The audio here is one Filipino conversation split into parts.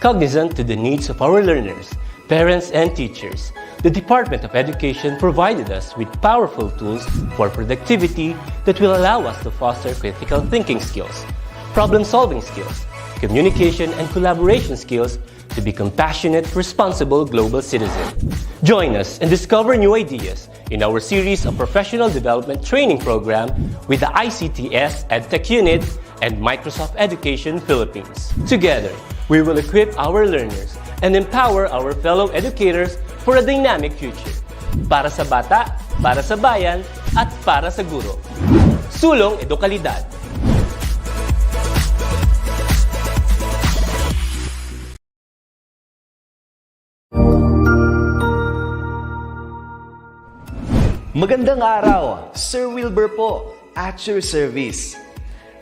Cognizant to the needs of our learners, parents, and teachers, the Department of Education provided us with powerful tools for productivity that will allow us to foster critical thinking skills, problem-solving skills, communication and collaboration skills to be compassionate, responsible global citizens. Join us and discover new ideas in our series of professional development training program with the ICTS Edtech Unit and Microsoft Education Philippines. Together, we will equip our learners and empower our fellow educators for a dynamic future. Para sa bata, para sa bayan, at para sa guro. Sulong Edukalidad. Magandang araw, Sir Wilbur po, at your service.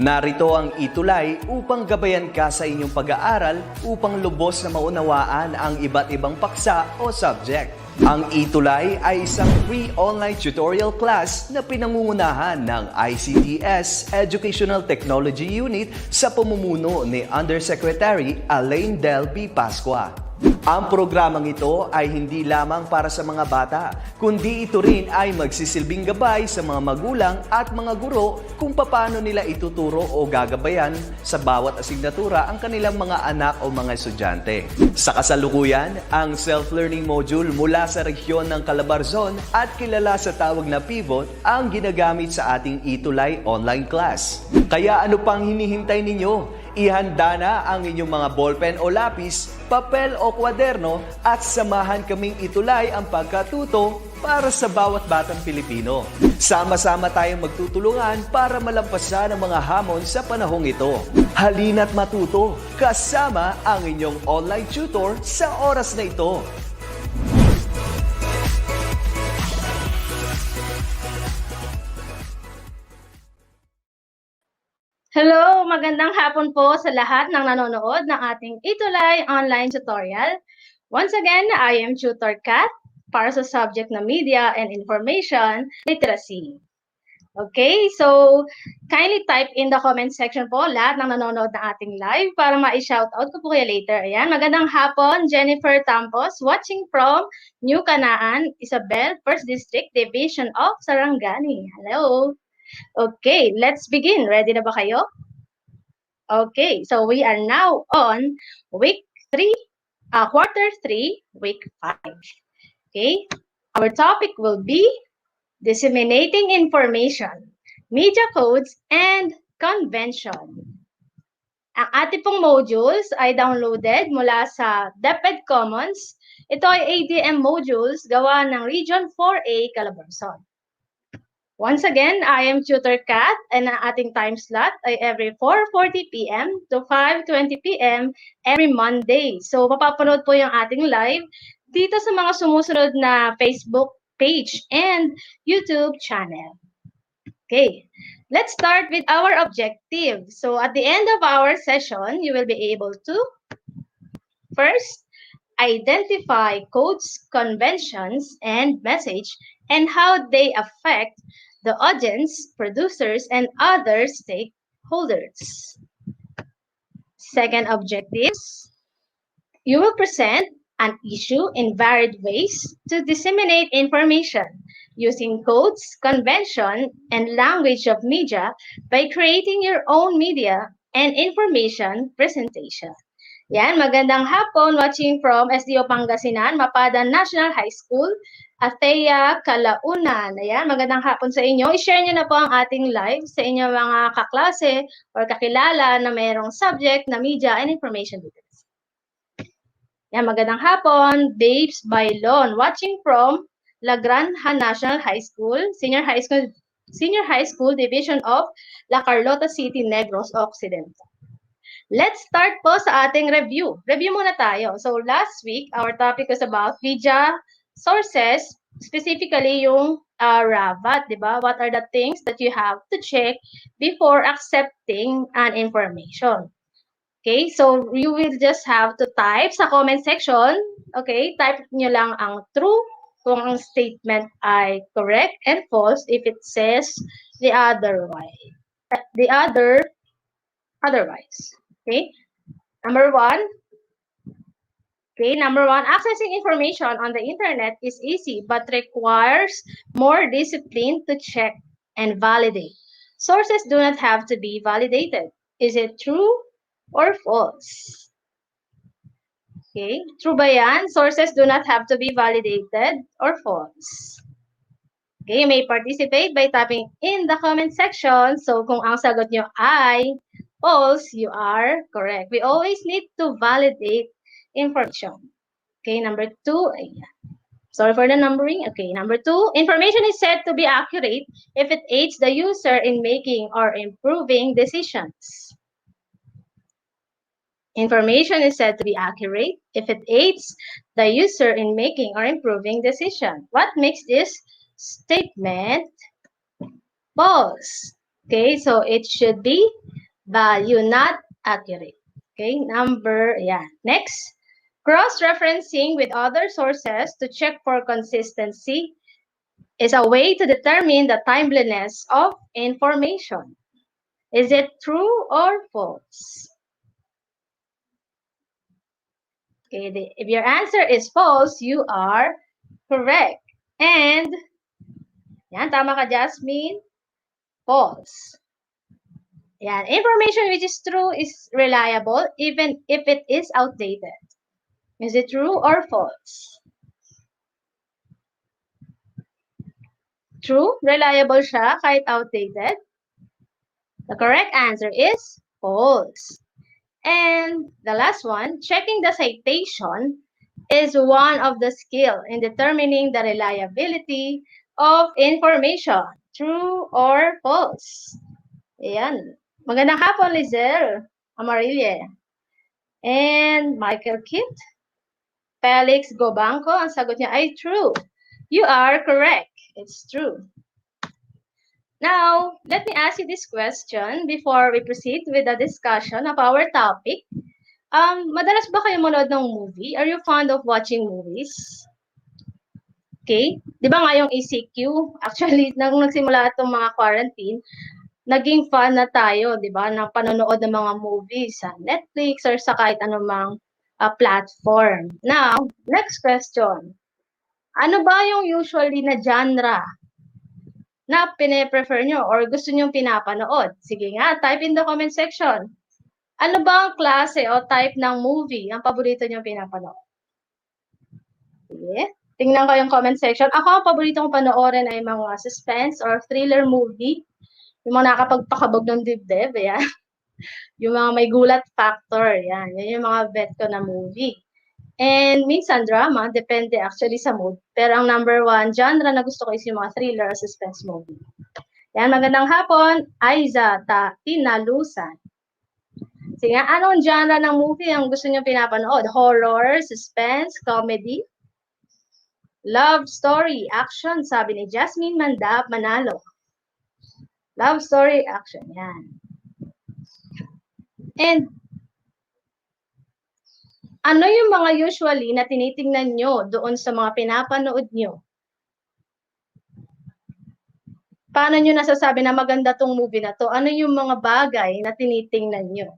Narito ang ETUlay upang gabayan ka sa inyong pag-aaral upang lubos na maunawaan ang iba't ibang paksa o subject. Ang ETUlay ay isang free online tutorial class na pinangungunahan ng ICTS Educational Technology Unit sa pamumuno ni Undersecretary Elaine Del B. Pascua. Ang programang ito ay hindi lamang para sa mga bata, kundi ito rin ay magsisilbing gabay sa mga magulang at mga guro kung paano nila ituturo o gagabayan sa bawat asignatura ang kanilang mga anak o mga estudyante. Sa kasalukuyan, ang self-learning module mula sa rehiyon ng Calabarzon at kilala sa tawag na pivot ang ginagamit sa ating ETUlay online class. Kaya ano pang hinihintay ninyo? Ihanda na ang inyong mga ballpen o lapis, papel o kwaderno at samahan kaming itulay ang pagkatuto para sa bawat batang Pilipino. Sama-sama tayong magtutulungan para malampasan ang mga hamon sa panahong ito. Halina't matuto kasama ang inyong online tutor sa oras na ito. Hello! Magandang hapon po sa lahat ng nanonood ng ating ETUlay online tutorial. Once again, I am Tutor Kat para sa subject na Media and Information Literacy. Okay, so kindly type in the comment section po lahat ng nanonood ng ating live para ma-shoutout ko po kayo later. Ayan, magandang hapon, Jennifer Tampos, watching from New Canaan, Isabel, 1st District, Division of Sarangani. Hello! Okay, let's begin. Ready na ba kayo? Okay, so we are now on week 3, quarter 3, week 5. Okay, our topic will be disseminating information, media codes, and convention. Ang ating pong modules ay downloaded mula sa DepEd Commons. Ito ay ADM modules gawa ng Region 4A Calabarzon. Once again, I am Tutor Kat and ang ating time slot ay every 4:40 p.m. to 5:20 p.m. every Monday. So, mapapanood po yung ating live dito sa mga sumusunod na Facebook page and YouTube channel. Okay, let's start with our objective. So, at the end of our session, you will be able to first identify codes, conventions, and message and how they affect the audience, producers, and other stakeholders. Second objective, you will present an issue in varied ways to disseminate information using codes, convention, and language of media by creating your own media and information presentation. Yan, magandang hapon, watching from SDO Pangasinan, Mapadan National High School, Athea, Calaunan. Ayan, magandang hapon sa inyo. I-share nyo na po ang ating live sa inyong mga kaklase or kakilala na mayroong subject na media and information literacy. Ayan, magandang hapon, Babes Bailon, watching from La Granja National High School, Senior High School Division of La Carlota City, Negros Occidental. Let's start po sa ating review. Review muna tayo. So last week, our topic was about media sources, specifically yung RAVAT, di ba? What are the things that you have to check before accepting an information? Okay, so you will just have to type sa comment section. Okay, type nyo lang ang true kung ang statement ay correct and false if it says the otherwise. Okay, number 1, Okay, number one, accessing information on the internet is easy but requires more discipline to check and validate. Sources do not have to be validated. Is it true or false? Okay, true ba yan? Sources do not have to be validated or false? Okay, you may participate by tapping in the comment section. So kung ang sagot nyo ay false, you are correct. We always need to validate information. Okay, number two, sorry for the numbering. Okay, number two, information is said to be accurate if it aids the user in making or improving decisions. Information is said to be accurate if it aids the user in making or improving decision. What makes this statement false? Okay, so it should be value, not accurate. Okay, next. Cross-referencing with other sources to check for consistency is a way to determine the timeliness of information. Is it true or false? Okay, if your answer is false, you are correct. And, yan, tama ka, Jasmine? False. Yan, information which is true is reliable even if it is outdated. Is it true or false? True, reliable siya kahit outdated. The correct answer is false. And the last one, checking the citation is one of the skill in determining the reliability of information. True or false? Ayan. Magandang hapon, Lizelle Amarille. And Michael Kit. Felix Gobanco, ang sagot niya ay true. You are correct. It's true. Now, let me ask you this question before we proceed with the discussion of our topic. Madalas ba kayo manood ng movie? Are you fond of watching movies? Okay? Di ba nga yung ECQ? Actually, nang nagsimula itong mga quarantine, naging fan na tayo, di ba, ng panonood ng mga movies sa Netflix or sa kahit anumang platform. Now, next question. Ano ba yung usually na genre na pine-prefer nyo or gusto nyong pinapanood? Sige nga, type in the comment section. Ano ba ang klase o type ng movie ang paborito nyong pinapanood? Sige, tingnan ko yung comment section. Ako, ang paborito kong panoorin ay mga suspense or thriller movie. Yung mga nakapagpakabog ng dibdib, yan. Yung mga may gulat factor, yan. Yan yung mga bet ko na movie. And minsan drama, depende actually sa mood. Pero ang number one genre na gusto ko is yung mga thriller or suspense movie. Yan, magandang hapon, Aiza Tinalusan. Sige, anong genre ng movie ang gusto niyo pinapanood? Horror, suspense, comedy? Love story, action, sabi ni Jasmine Manalo. Love story, action, yan. And ano yung mga usually na tinitingnan nyo doon sa mga pinapanood nyo? Paano nyo nasasabi na maganda tong movie na to? Ano yung mga bagay na tinitingnan nyo?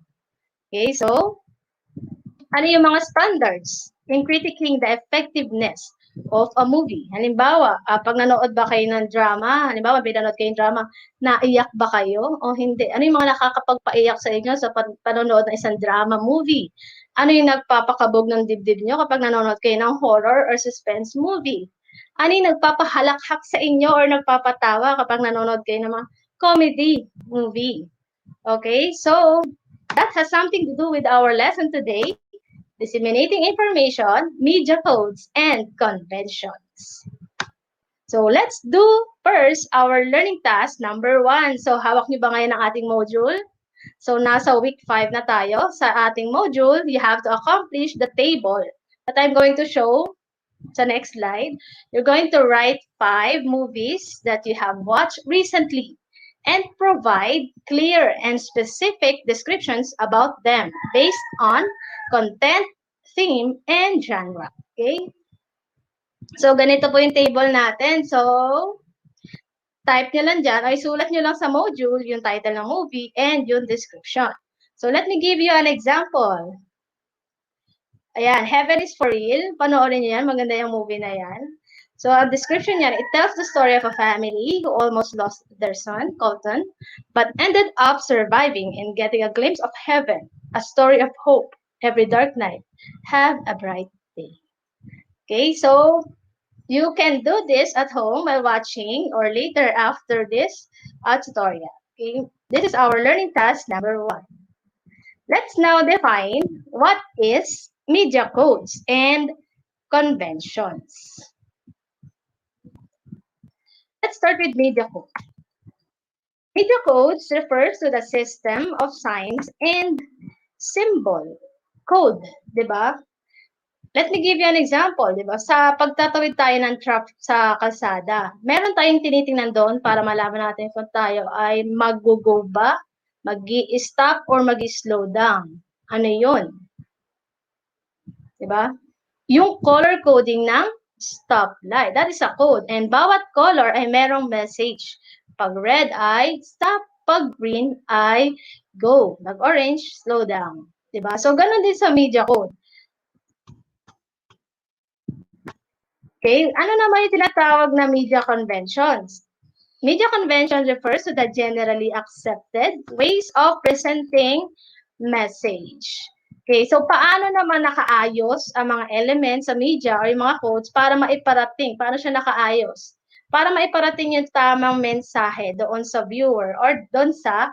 Okay, so, ano yung mga standards in critiquing the effectiveness of a movie? Halimbawa, pag nanood ba kayo ng drama, halimbawa, pinanood kayo ng drama, naiyak ba kayo o hindi? Ano yung mga nakakapagpaiyak sa inyo sa panonood ng isang drama movie? Ano yung nagpapakabog ng dibdib nyo kapag nanonood kayo ng horror or suspense movie? Ano yung nagpapahalakhak sa inyo or nagpapatawa kapag nanonood kayo ng mga comedy movie? Okay, so that has something to do with our lesson today, disseminating information, media codes, and conventions. So let's do first our learning task number 1. So hawak niyo ba ngayon ang ating module? So nasa week 5 na tayo. Sa ating module, you have to accomplish the table that I'm going to show sa next slide. You're going to write 5 movies that you have watched recently and provide clear and specific descriptions about them based on content, theme, and genre. Okay? So, ganito po yung table natin. So, type nyo lang dyan, ay sulat nyo lang sa module yung title ng movie and yung description. So, let me give you an example. Ayan, Heaven is for Real. Panoorin niyo yan. Maganda yung movie na yan. So, ang description niyan, it tells the story of a family who almost lost their son, Colton, but ended up surviving and getting a glimpse of heaven, a story of hope. Every dark night, have a bright day. Okay, so you can do this at home while watching or later after this tutorial. Okay, this is our learning task number 1. Let's now define what is media codes and conventions. Let's start with media code. Media codes refers to the system of signs and symbol. Code, di ba? Let me give you an example, di ba? Sa pagtatawid tayo ng traffic sa kalsada, meron tayong tinitingnan doon para malaman natin kung tayo ay mag-go ba, mag-i-stop, or mag-i-slow down. Ano yun? Di ba? Yung color coding ng stoplight. That is a code. And bawat color ay merong message. Pag red ay stop, pag green ay go. Pag orange, slow down. Diba? So, ganun din sa media code. Okay, ano naman yung tinatawag na media conventions? Media convention refers to the generally accepted ways of presenting message. Okay, so paano naman nakaayos ang mga elements sa media or yung mga codes para maiparating? Paano siya nakaayos? Para maiparating yung tamang mensahe doon sa viewer or doon sa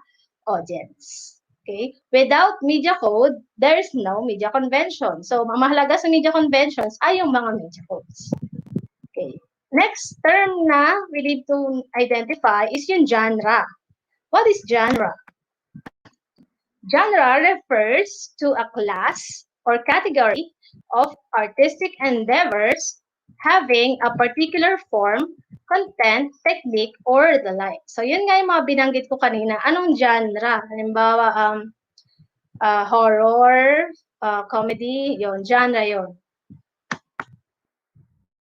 audience. Okay? Without media code, there is no media convention. So, ang mahalaga sa media conventions ay yung mga media codes. Okay. Next term na we need to identify is yung genre. What is genre? Genre refers to a class or category of artistic endeavors having a particular form, content, technique, or the like. So, yun nga yung mga binanggit ko kanina. Anong genre? Halimbawa, horror, comedy, yun, genre yun.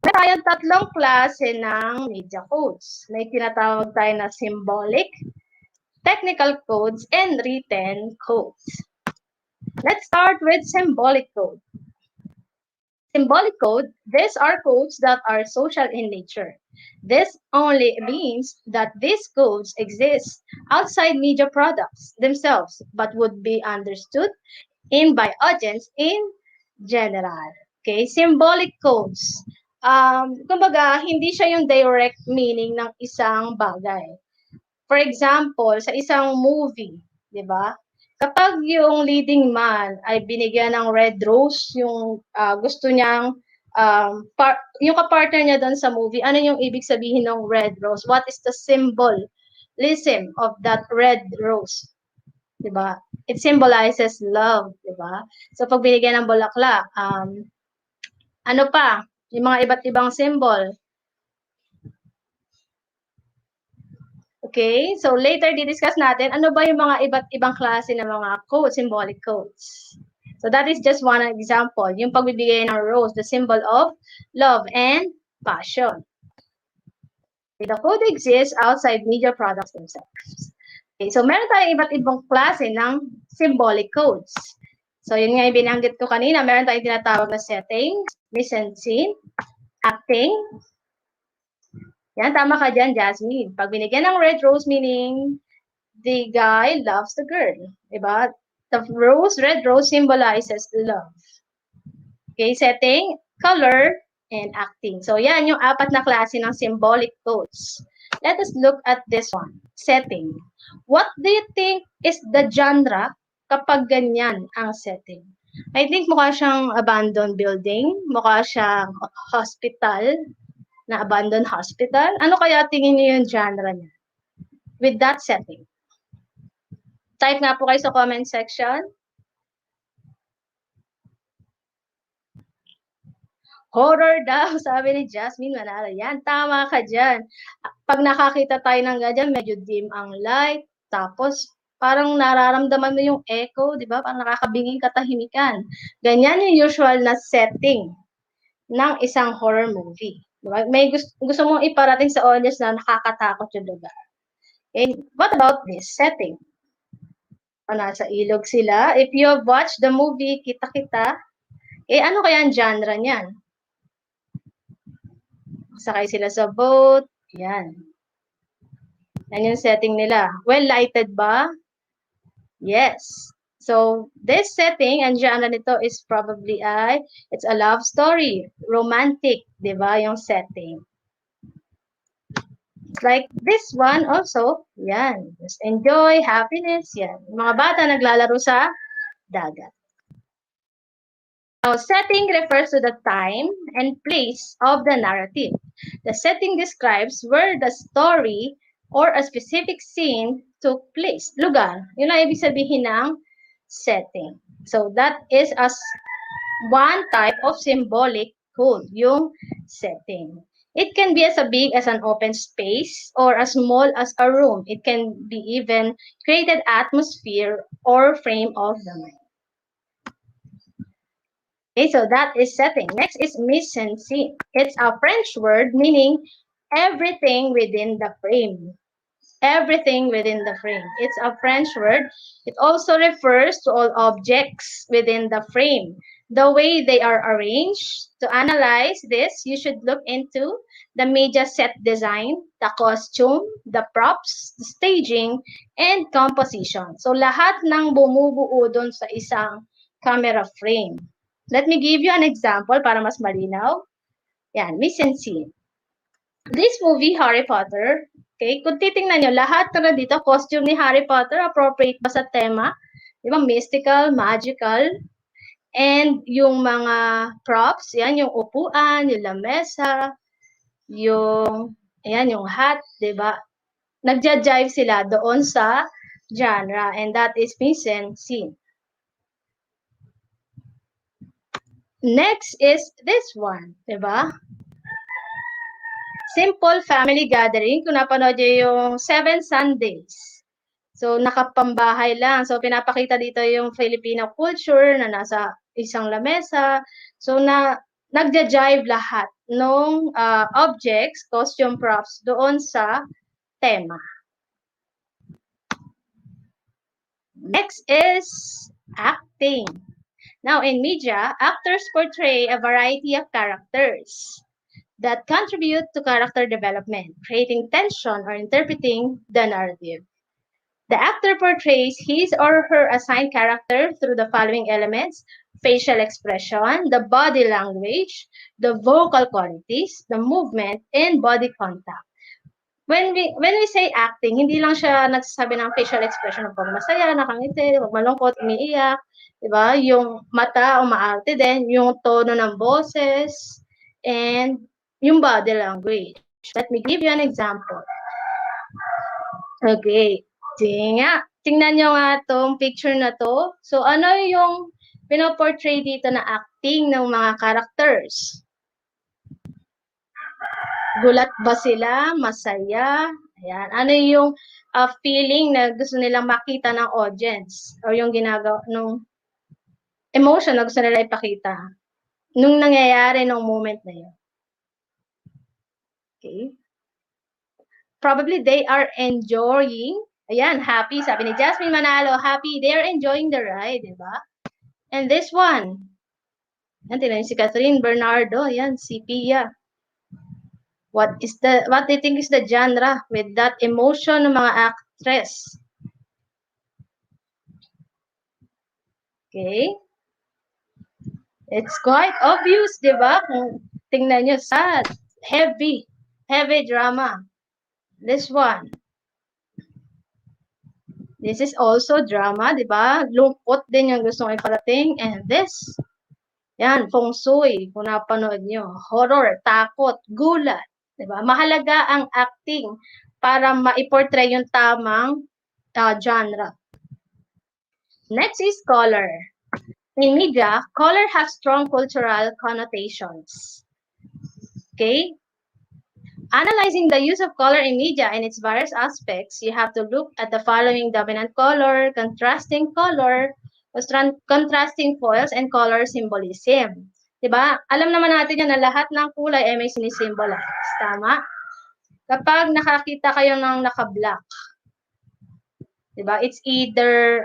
Meron tayong tatlong klase ng media codes. May tinatawag tayo na symbolic, technical codes, and written codes. Let's start with symbolic code. Symbolic code, these are codes that are social in nature. This only means that these codes exist outside media products themselves, but would be understood in by audience in general. Okay, symbolic codes. Kumbaga, hindi siya yung direct meaning ng isang bagay. For example, sa isang movie, di ba? Kapag yung leading man ay binigyan ng red rose, yung gusto niyang, yung kapartner niya doon sa movie, ano yung ibig sabihin ng red rose? What is the symbolism of that red rose? Di ba? It symbolizes love, di ba? So, pag binigyan ng bulaklak, ano pa? Yung mga iba't ibang symbol. Okay? So, later, di-discuss natin ano ba yung mga iba't ibang klase ng mga codes, symbolic codes. So, that is just one example. Yung pagbibigay ng rose, the symbol of love and passion. Okay, the code exists outside media products themselves. Okay, so, meron tayong iba't ibang klase ng symbolic codes. So, yun nga yung binanggit ko kanina. Meron tayong tinatawag na settings, mise-en-scene, acting. Yan, tama ka dyan, Jasmine. Pag binigyan ng red rose, meaning the guy loves the girl. Diba? The red rose symbolizes love. Okay, setting, color, and acting. So, yan yung apat na klase ng symbolic codes. Let us look at this one. Setting. What do you think is the genre kapag ganyan ang setting? I think mukha siyang abandoned building, mukha siyang hospital, na abandoned hospital. Ano kaya tingin niyo yung genre niya? With that setting. Type nga po kayo sa comment section. Horror daw, sabi ni Jasmine Manalo. Yan, tama ka dyan. Pag nakakita tayo ng ganyan, medyo dim ang light, tapos parang nararamdaman mo yung echo, di ba? Parang nakakabinging katahimikan. Ganyan yung usual na setting ng isang horror movie. Diba? May gusto mong iparating sa audience na nakakatakot yung lugar. Okay? What about this setting? Nasa ilog sila. If you have watched the movie Kita-Kita, Eh, ano kaya ang genre niyan? Sakay sila sa boat. Yan. Yan yung setting nila. Well-lighted ba? Yes. So, this setting, ang genre nito is probably it's a love story. Romantic, di ba, yung setting. Like this one also, yan. Just enjoy, happiness, yan. Mga bata naglalaro sa dagat. Now, setting refers to the time and place of the narrative. The setting describes where the story or a specific scene took place. Lugar. Yun ang ibig sabihin ng setting. So, that is one type of symbolic code, yung setting. It can be as big as an open space or as small as a room. It can be even created atmosphere or frame of the mind. Okay, so that is setting. Next is mise en scene. It's a French word meaning everything within the frame. Everything within the frame. It's a French word. It also refers to all objects within the frame. The way they are arranged. To analyze this, you should look into the media set design, the costume, the props, the staging, and composition. So lahat ng bumubuo doon sa isang camera frame. Let me give you an example para mas malinaw. Yan, mise en scene. This movie, Harry Potter, okay, kung titingnan nyo, lahat na dito, costume ni Harry Potter, appropriate ba sa tema? Di ba, mystical, magical, and yung mga props, yan, yung upuan, yung lamesa, yung, ayan, yung hat, di ba? Nagja-jive sila doon sa genre, and that is mise en scene. Next is this one, di ba? Simple family gathering. Kung napanood nyo yung 7 Sundays. So, nakapambahay lang. So, pinapakita dito yung Filipino culture na nasa isang lamesa. So, nagja-jive lahat ng objects, costume props doon sa tema. Next is acting. Now, in media, actors portray a variety of characters that contribute to character development, creating tension or interpreting the narrative. The actor portrays his or her assigned character through the following elements: facial expression, the body language, the vocal qualities, the movement, and body contact. When we say acting, hindi lang siya nagsasabi ng facial expression pag masaya, nakangiti, pag malungkot, umiiyak, 'di ba? Yung mata umaarte din, yung tono ng boses, and yung body language. Let me give you an example. Okay. Tingnan nyo nga tong picture na to. So, ano yung pinoportray dito na acting ng mga characters? Gulat ba sila? Masaya? Ayan. Ano yung feeling na gusto nilang makita ng audience? O yung ginagawa, nung emotion na gusto nila ipakita? Nung nangyayari nung moment na yun. Okay? Probably they are enjoying. Ayan, happy. Sabi ni Jasmine Manalo, happy. They are enjoying the ride, di ba? And this one. Yan, tingnan si Catherine Bernardo. Ayan, si Pia. What do you think is the genre with that emotion ng mga actress? Okay? It's quite obvious, di ba? Kung tingnan nyo, sad, heavy drama. This one. This is also drama, di ba? Lungkot din yung gusto kong iparating. And this, yan, feng shui, kung napanood nyo. Horror, takot, gulat. Diba? Mahalaga ang acting para ma-portray yung tamang genre. Next is color. In media, color has strong cultural connotations. Okay? Analyzing the use of color in media and its various aspects, you have to look at the following: dominant color, contrasting color, contrasting foils, and color symbolism. Diba? Alam naman natin yan na lahat ng kulay ay may sinisimbolize. Tama? Kapag nakakita kayo ng naka-black, diba? It's either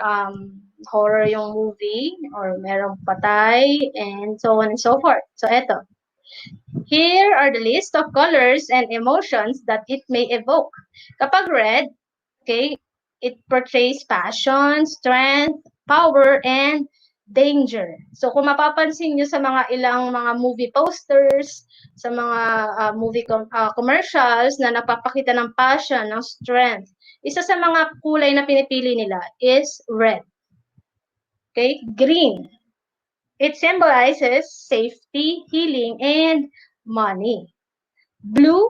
horror yung movie or merong patay and so on and so forth. So eto. Here are the list of colors and emotions that it may evoke. Kapag red, okay, it portrays passion, strength, power, and danger. So kung mapapansin nyo sa mga ilang mga movie posters, sa mga movie commercials na nagpapakita ng passion, ng strength, isa sa mga kulay na pinipili nila is red. Okay, green. It symbolizes safety, healing, and money. Blue,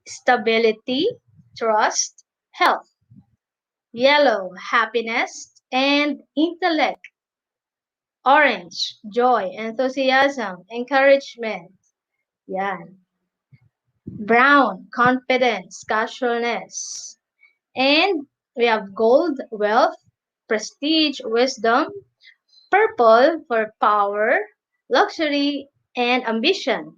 stability, trust, health. Yellow, happiness and intellect. Orange, joy, enthusiasm, encouragement. Yan. Brown, confidence, casualness. And we have gold, wealth, prestige, wisdom. Purple for power, luxury, and ambition.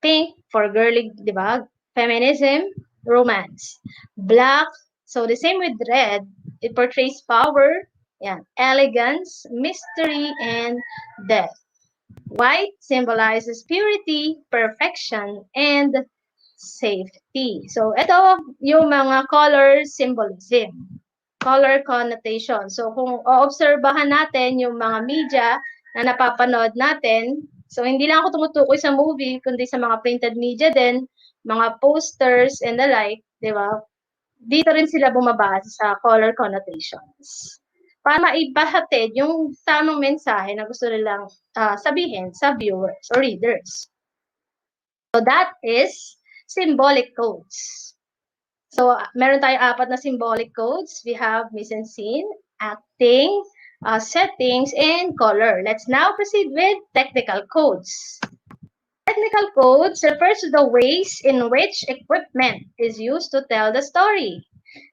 Pink for girly, di ba? Feminism, romance. Black, so the same with red, it portrays power, yeah, elegance, mystery, and death. White symbolizes purity, perfection, and safety. So, ito yung mga color symbolism. Color connotation. So, kung oobserbahan natin yung mga media na napapanood natin, so hindi lang ako tumutukoy sa movie, kundi sa mga printed media din, mga posters and the like, di ba? Dito rin sila bumabase sa color connotations. Para maipahatid yung tamang mensahe na gusto nilang sabihin sa viewers or readers. So that is symbolic codes. So, meron tayong apat na symbolic codes. We have mise-en-scene, acting, settings, and color. Let's now proceed with technical codes. Technical codes refers to the ways in which equipment is used to tell the story.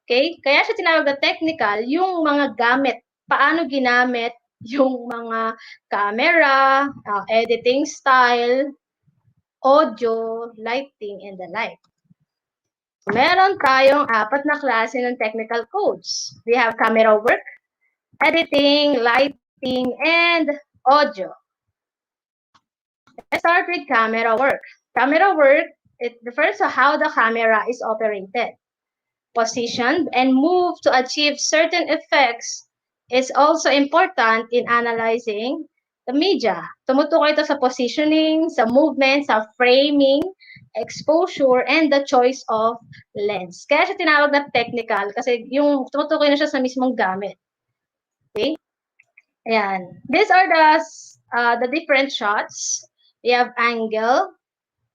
Okay? Kaya siya tinawag na technical, yung mga gamit. Paano ginamit yung mga camera, editing style, audio, lighting, and the like. Meron tayong apat na klase ng technical codes. We have camera work, editing, lighting, and audio. Let's start with camera work. Camera work, it refers to how the camera is operated, positioned, and moved to achieve certain effects is also important in analyzing the media. Tumutukoy ito sa positioning, sa movement, sa framing, exposure, and the choice of lens. Kaya siya tinawag na technical kasi yung tumutukoy na siya sa mismong gamit. Okay? Ayan. These are the different shots. We have angle,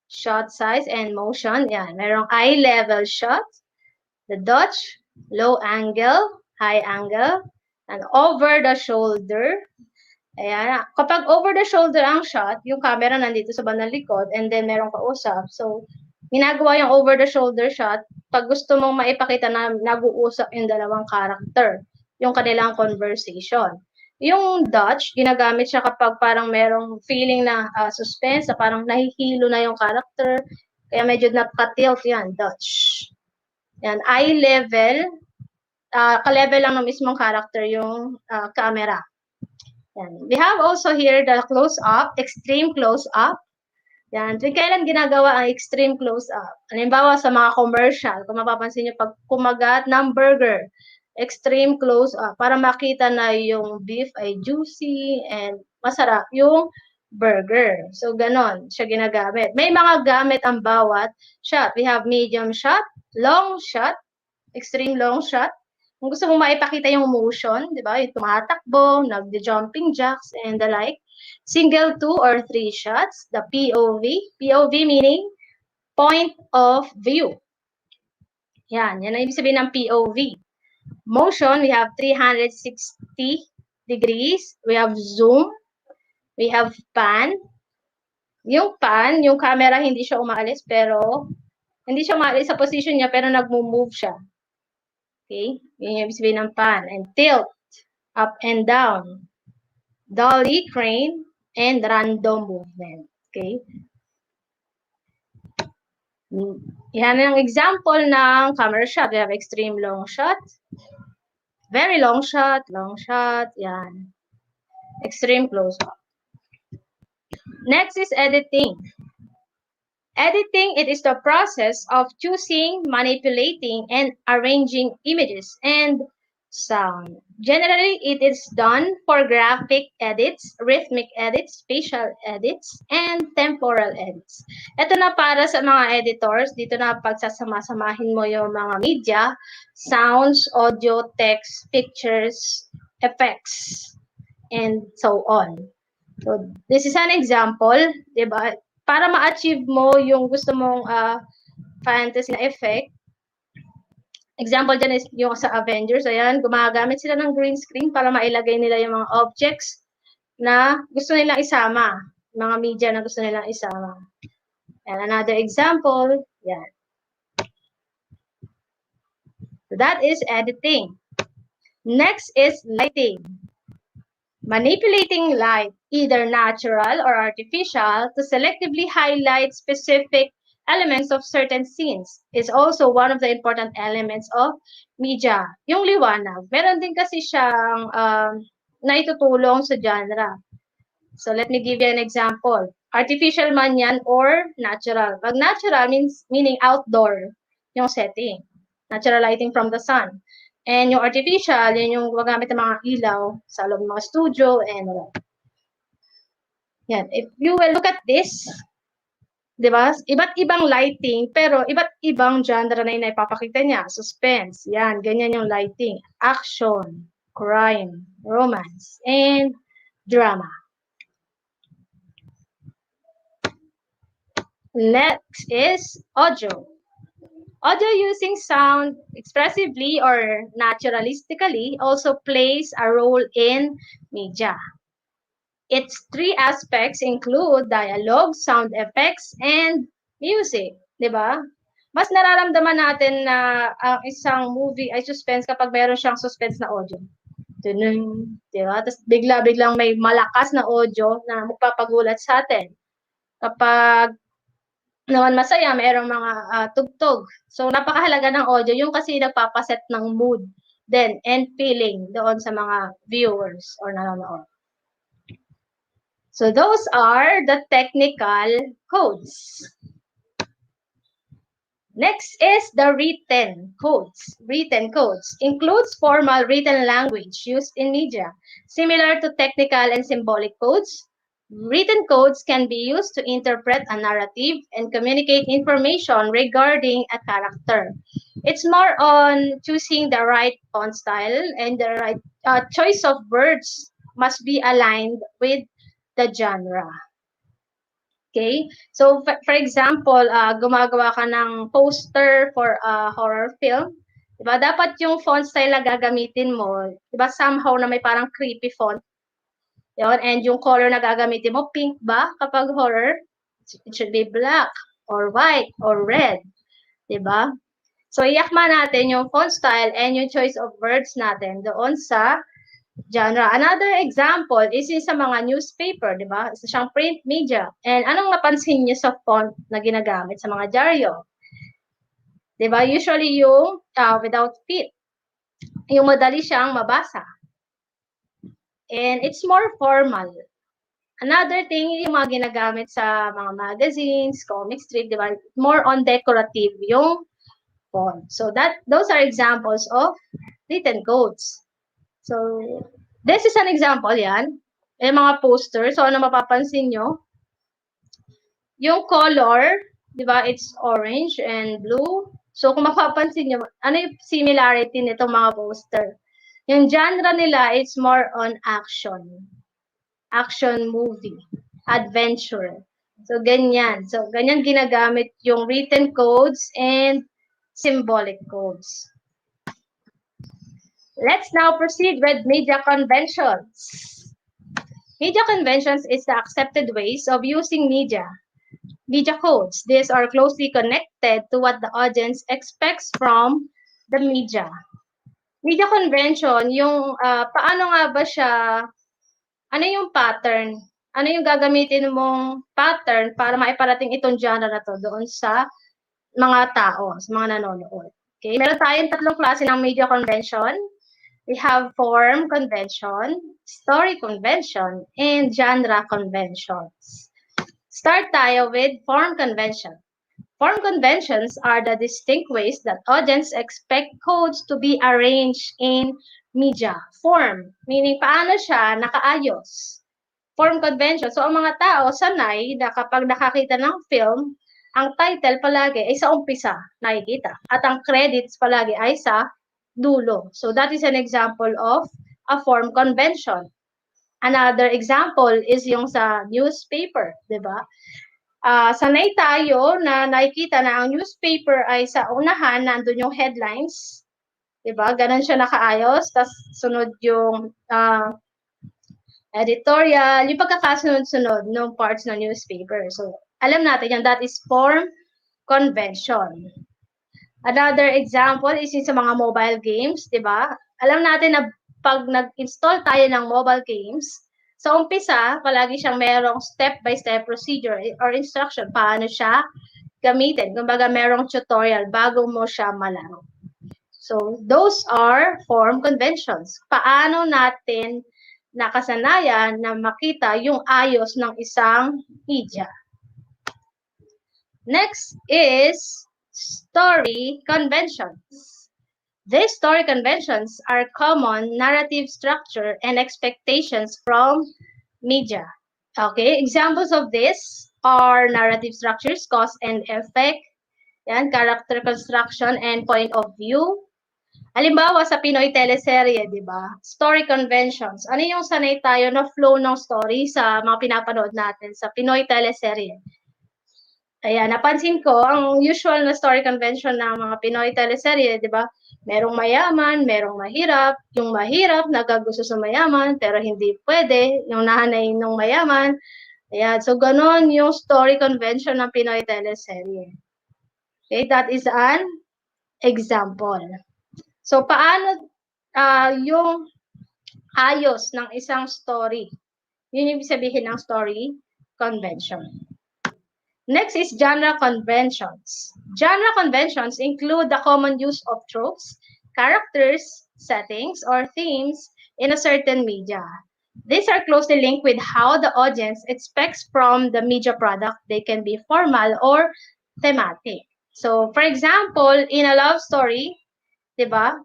shot size, and motion. Ayan. Merong eye level shot, the Dutch, low angle, high angle, and over the shoulder. Ayan. Kapag over the shoulder ang shot, yung camera nandito sa bandang likod and then merong kausap. So, ginagawa yung over the shoulder shot pag gusto mong maipakita na nag-uusap yung dalawang character, yung kanilang conversation. Yung Dutch, ginagamit siya kapag parang merong feeling na suspense, na parang nahihilo na yung character, kaya medyo nakatilt yan, Dutch. Yan, eye level, ka-level lang ng mismong character yung camera. Yan. We have also here the close-up, extreme close-up. Yan. Tuwing kailan ginagawa ang extreme close-up? Halimbawa sa mga commercial, kung mapapansin nyo, pag kumagat ng burger, extreme close-up, para makita na yung beef ay juicy and masarap yung burger. So, ganon siya ginagamit. May mga gamit ang bawat shot. We have medium shot, long shot, extreme long shot. Kung gusto mong maipakita yung motion, di ba? Yung tumatakbo, nag-jumping jacks, and the like. Single 2 or 3 shots. The POV. POV meaning point of view. Yan ang ibig sabihin ng POV. Motion, we have 360 degrees. We have zoom. We have pan. Yung pan, yung camera hindi siya umaalis, pero hindi siya umaalis sa position niya, pero nagmo-move siya. Okay? Yun yung ibig sabihin ng pan. And tilt, up and down. Dolly, crane, and random movement. Okay? Yan ang example ng camera shot. We have extreme long shot, Very long shot, yan. Extreme close-up. Next is editing. Editing, it is the process of choosing, manipulating, and arranging images and sound. Generally, it is done for graphic edits, rhythmic edits, spatial edits, and temporal edits. Ito na para sa mga editors, dito na pagsasama-samahin mo yung mga media, sounds, audio, text, pictures, effects, and so on. So, this is an example, di ba? Para ma-achieve mo yung gusto mong fantasy na effect. Example dyan is yung sa Avengers. Ayan, gumagamit sila ng green screen para mailagay nila yung mga objects na gusto nilang isama. Mga media na gusto nilang isama. And another example, yan. So that is editing. Next is lighting. Manipulating light, either natural or artificial, to selectively highlight specific elements of certain scenes is also one of the important elements of media. Yung liwanag, meron din kasi siyang naitutulong sa genre. So let me give you an example. Artificial man yan or natural. Pag natural meaning outdoor yung setting. Natural lighting from the sun. And yung artificial, yun yung gumagamit ng mga ilaw sa loob ng mga studio and all. Yan. If you will look at this, di ba? Iba't ibang lighting, pero iba't ibang genre na yung ipapakita niya. Suspense, yan. Ganyan yung lighting. Action, crime, romance, and drama. Next is audio. Audio using sound expressively or naturalistically also plays a role in media. Its three aspects include dialogue, sound effects, and music. Diba? Mas nararamdaman natin na ang isang movie ay suspense kapag mayroon siyang suspense na audio. Tunun, diba? Tapos bigla-biglang may malakas na audio na magpapagulat sa atin. Kapag naman masaya, mayroong mga tugtog. So, napakahalaga ng audio. Yung kasi nagpapaset ng mood then and feeling doon sa mga viewers or nanonood. So, those are the technical codes. Next is the written codes. Written codes includes formal written language used in media. Similar to technical and symbolic codes, written codes can be used to interpret a narrative and communicate information regarding a character. It's more on choosing the right font style, and the right choice of words must be aligned with the genre. Okay? So, for example, gumagawa ka ng poster for a horror film. Diba? Dapat yung font style na gagamitin mo, diba, somehow na may parang creepy font. Yun, and yung color na gagamitin mo, pink ba kapag horror? It should be black or white or red. Diba? So, iyakma natin yung font style and yung choice of words natin doon sa genre. Another example is sa mga newspaper, diba? Isa siyang print media. And anong napansin niyo sa font na ginagamit sa mga dyaryo? Diba? Usually yung without fit. Yung madali siyang mabasa. And it's more formal. Another thing, yung mga ginagamit sa mga magazines, comic strip, diba? More on decorative yung font. So those are examples of written codes. So, this is an example yan. Yung mga posters. So, ano mapapansin nyo? Yung color, di ba, it's orange and blue. So, kung mapapansin nyo, ano yung similarity nitong mga poster? Yung genre nila, it's more on action. Action movie. Adventure. So, ganyan. So, ganyan ginagamit yung written codes and symbolic codes. Let's now proceed with media conventions. Media conventions is the accepted ways of using media. Media codes. These are closely connected to what the audience expects from the media. Media convention, yung paano nga ba siya, ano yung pattern? Ano yung gagamitin mong pattern para maiparating itong genre na to doon sa mga tao, sa mga nanonood. Okay? Meron tayong tatlong klase ng media convention. We have form convention, story convention, and genre conventions. Start tayo with form convention. Form conventions are the distinct ways that audience expect codes to be arranged in media form, meaning paano siya nakaayos. Form convention. So, ang mga tao sanay na kapag nakakita ng film, ang title palagi ay sa umpisa nakikita at ang credits palagi ay sa dulo. So, that is an example of a form convention. Another example is yung sa newspaper, di ba? Sanay tayo na nakikita na ang newspaper ay sa unahan, nandun yung headlines, di ba? Ganon siya nakaayos, tapos sunod yung editorial, yung pagkakasunod-sunod ng parts ng newspaper. So, alam natin yan, that is form convention. Another example is yung sa mga mobile games, di ba? Alam natin na pag nag-install tayo ng mobile games, sa umpisa, palagi siyang merong step-by-step procedure or instruction paano siya gamitin. Kumbaga, merong tutorial bago mo siya malaro. So, those are form conventions. Paano natin nakasanayan na makita yung ayos ng isang media. Next is story conventions. These story conventions are common narrative structure and expectations from media. Okay, examples of this are narrative structures, cause and effect, yan, character construction and point of view. Halimbawa sa Pinoy teleserye, di ba? Story conventions. Ano yung sanay tayo na flow ng story sa mga pinapanood natin sa Pinoy teleserye? Ayan, napansin ko, ang usual na story convention ng mga Pinoy teleserye, di ba? Merong mayaman, merong mahirap. Yung mahirap, nagagusto sa mayaman, pero hindi pwede. Yung nanay ng mayaman. Ayan, so ganon yung story convention ng Pinoy teleserye. Okay, that is an example. So, paano yung ayos ng isang story? Yun yung sabihin ng story convention. Next is genre conventions. Genre conventions include the common use of tropes, characters, settings, or themes in a certain media. These are closely linked with how the audience expects from the media product. They can be formal or thematic. So, for example, in a love story, di ba?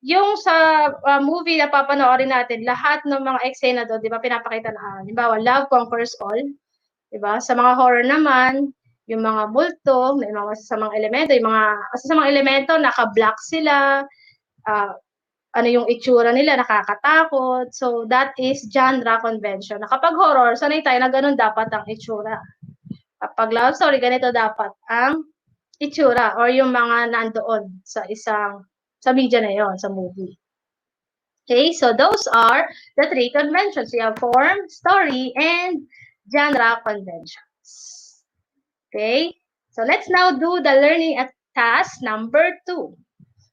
Yung sa movie na papanoorin natin, lahat ng mga eksena doon, di ba, pinapakita na, di ba, love conquers all. Diba? Sa mga horror naman, yung mga multo, may mga sa mga elemento, sa mga elemento, naka-black sila, ano yung itsura nila, nakakatakot. So, that is genre convention. Na kapag horror, sanay tayo na ganun dapat ang itsura. Kapag love story, ganito dapat ang itsura or yung mga nandoon sa media na yon, sa movie. Okay, so those are the three conventions. We have form, story, and genre conventions. Okay, so let's now do the learning task number 2.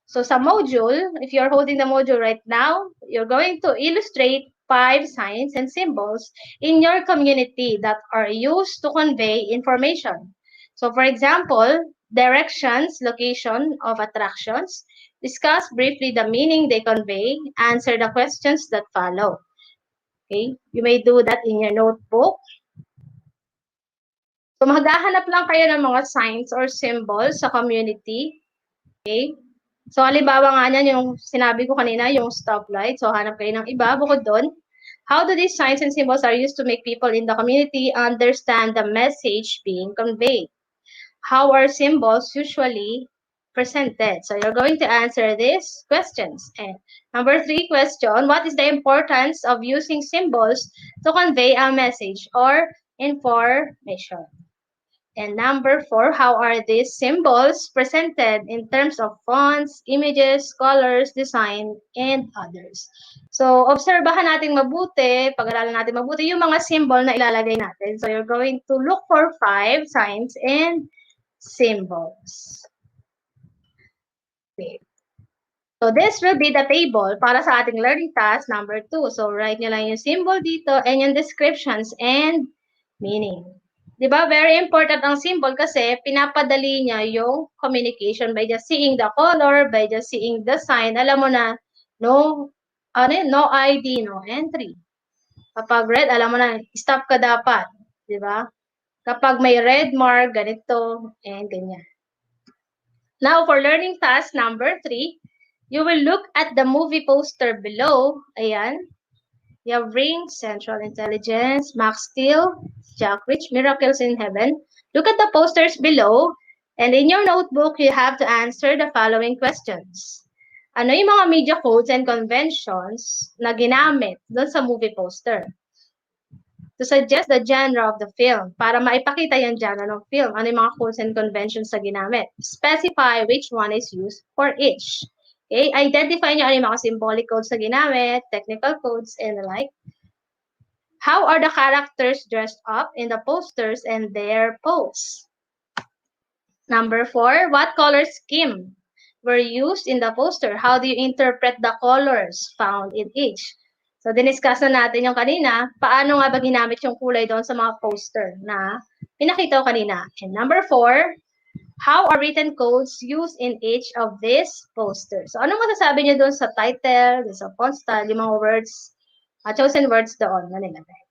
So sa module, if you're holding the module right now, you're going to illustrate 5 signs and symbols in your community that are used to convey information. So for example, directions, location of attractions, discuss briefly the meaning they convey, answer the questions that follow. Okay, you may do that in your notebook. So, maghahanap lang kayo ng mga signs or symbols sa community. Okay? So, halimbawa nga niyan yung sinabi ko kanina, yung stoplight. So, hanap kayo ng iba. Bukod doon, how do these signs and symbols are used to make people in the community understand the message being conveyed? How are symbols usually presented? So, you're going to answer these questions. And number 3 question, what is the importance of using symbols to convey a message or information? And number 4, how are these symbols presented in terms of fonts, images, colors, design, and others? So, obserbahan natin mabuti, pag-aralan natin mabuti yung mga symbol na ilalagay natin. So, you're going to look for 5 signs and symbols. Okay. So, this will be the table para sa ating learning task number 2. So, write nyo lang yung symbol dito and yung descriptions and meaning. Diba? Very important ang symbol kasi pinapadali niya yung communication by just seeing the color, by just seeing the sign. Alam mo na No, no ID, no entry. Kapag red, alam mo na, stop ka dapat. Di ba? Kapag may red mark, ganito, and ganyan. Now, for learning task number 3, you will look at the movie poster below. Ayan. You have Ring, Central Intelligence, Max Steel, Jack Rich, Miracles in Heaven. Look at the posters below, and in your notebook, you have to answer the following questions. Ano yung mga media codes and conventions na ginamit doon sa movie poster? To suggest the genre of the film, para maipakita yung genre ng film, ano yung mga codes and conventions na ginamit. Specify which one is used for each. Okay, identify nyo ano yung mga symbolic codes na ginamit, technical codes, and the like. How are the characters dressed up in the posters and their pose? Number 4, what color scheme were used in the poster? How do you interpret the colors found in each? So, diniscuss na natin yung kanina, paano nga ba ginamit yung kulay doon sa mga poster na pinakita ko kanina. And number 4, how are written codes used in each of these posters? So, anong masasabi niyo doon sa title, doon sa font style, yung mga words, chosen words doon na nilagay.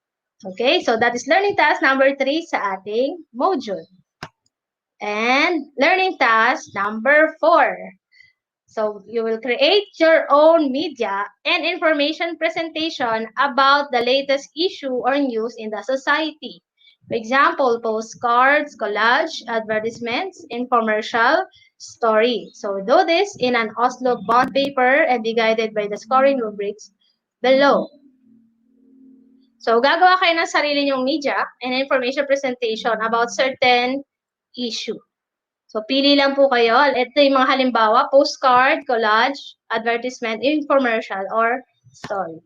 Okay, so that is learning task number 3 sa ating module. And learning task number 4. So you will create your own media and information presentation about the latest issue or news in the society. For example, postcards, collage, advertisements, infomercial, story. So do this in an Oslo bond paper and be guided by the scoring rubrics below. So, gagawa kayo ng sarili nyong media and information presentation about certain issue. So, pili lang po kayo. Ito yung mga halimbawa, postcard, collage, advertisement, infomercial, or story.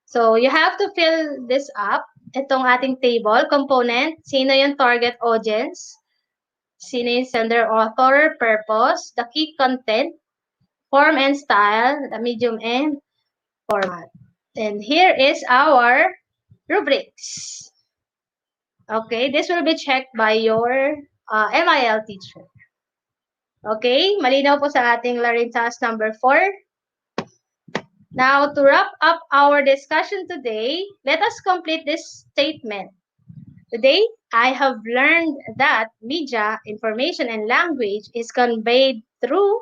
So, you have to fill this up. Itong ating table, component, sino yung target audience, sino yung sender, author, purpose, the key content, form and style, the medium and format. And here is our rubrics. Okay, this will be checked by your MIL teacher. Okay, malinaw po sa ating learning task number 4. Now, to wrap up our discussion today, let us complete this statement. Today, I have learned that media, information, and language is conveyed through,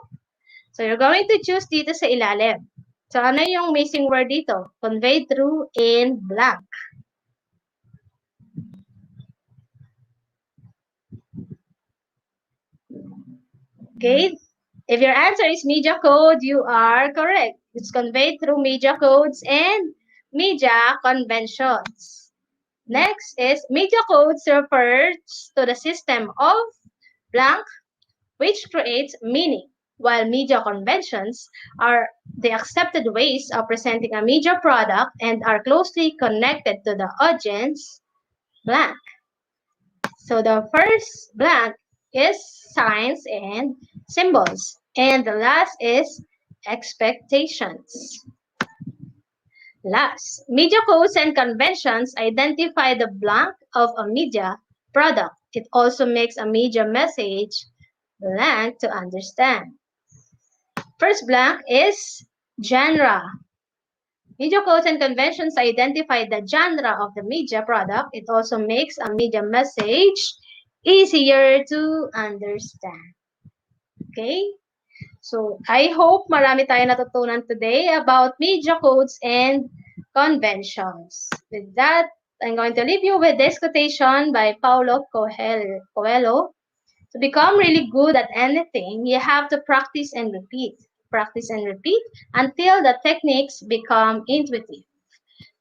so you're going to choose dito sa ilalim. So, ano yung missing word dito? Conveyed through in blank. Okay, if your answer is media code, you are correct. It's conveyed through media codes and media conventions. Next is media codes refers to the system of blank, which creates meaning, while media conventions are the accepted ways of presenting a media product and are closely connected to the audience, blank. So the first blank is signs and symbols. And the last is expectations. Last, media codes and conventions identify the blank of a media product. It also makes a media message blank to understand. First blank is genre. Media codes and conventions identify the genre of the media product. It also makes a media message easier to understand. Okay? So, I hope marami tayo natutunan today about media codes and conventions. With that, I'm going to leave you with this quotation by Paulo Coelho. To become really good at anything, you have to practice and repeat. Practice and repeat until the techniques become intuitive.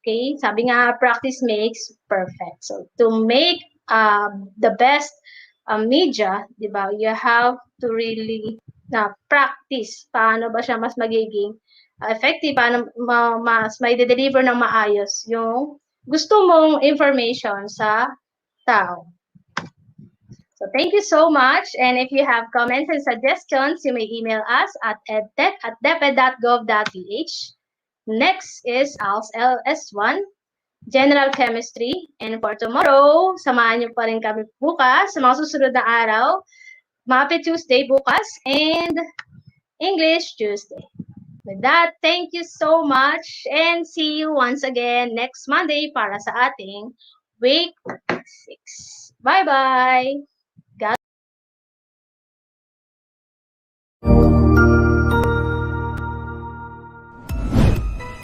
Okay? Sabi nga, practice makes perfect. So, to make the best media, di ba, you have to really practice. Paano ba siya mas magiging effective, paano mas may deliver ng maayos yung gusto mong information sa tao. So thank you so much. And if you have comments and suggestions, you may email us at edtech@deped.gov.ph. Next is ALS LS1, General Chemistry. And for tomorrow, samahan niyo pa rin kami bukas sa mga susunod na araw. Mape Tuesday bukas and English Tuesday. With that, thank you so much and see you once again next Monday para sa ating Week 6. Bye-bye! God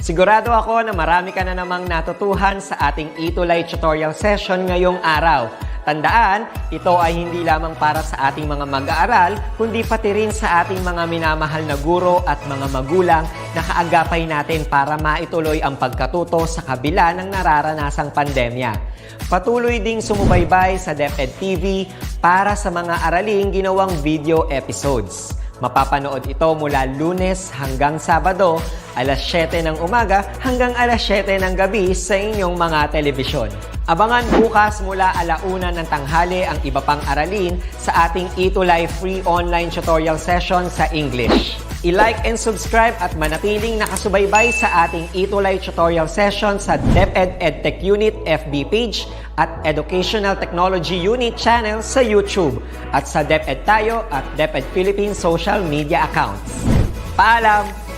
Sigurado ako na marami ka na namang natutuhan sa ating ETUlay tutorial session ngayong araw. Tandaan, ito ay hindi lamang para sa ating mga mag-aaral, kundi pati rin sa ating mga minamahal na guro at mga magulang na kaagapay natin para maituloy ang pagkatuto sa kabila ng nararanasang pandemya. Patuloy ding sumubaybay sa DepEd TV para sa mga araling ginawang video episodes. Mapapanood ito mula Lunes hanggang Sabado, alas 7 ng umaga hanggang alas 7 ng gabi sa inyong mga telebisyon. Abangan bukas mula alauna ng tanghali ang iba pang aralin sa ating ETUlay free online tutorial session sa English. I-like and subscribe at manatiling nakasubaybay sa ating ETUlay tutorial session sa DepEd Edtech Unit FB page at Educational Technology Unit channel sa YouTube at sa DepEd Tayo at DepEd Philippines social media accounts. Paalam!